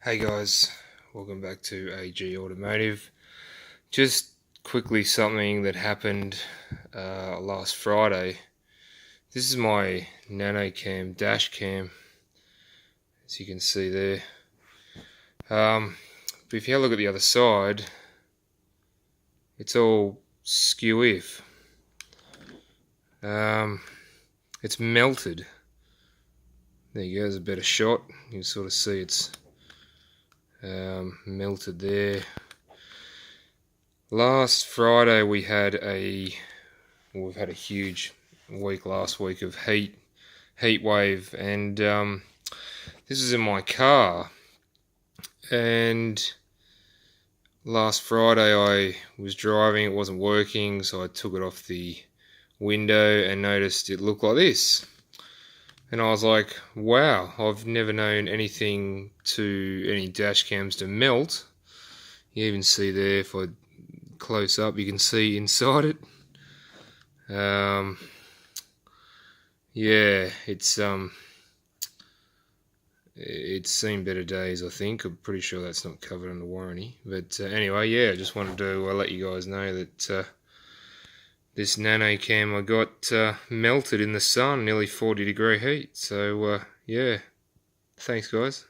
Hey guys, welcome back to AG Automotive. Just quickly something that happened last Friday. This is my nano cam dash cam, as you can see there. But if you have a look at the other side, it's all skew-if. It's melted. There you go, there's a better shot. You can sort of see it's melted there. Last Friday we've had a huge week last week of heat wave, and this is in my car. And last Friday I was driving, it wasn't working, so I took it off the window and noticed it looked like this. And I was like, wow, I've never known any dash cams to melt. You even see there, if I close up, you can see inside it. Yeah, it's seen better days, I think. I'm pretty sure that's not covered under warranty. But anyway, yeah, I just wanted to let you guys know that this nano cam I got melted in the sun, nearly 40-degree heat. So yeah, thanks guys.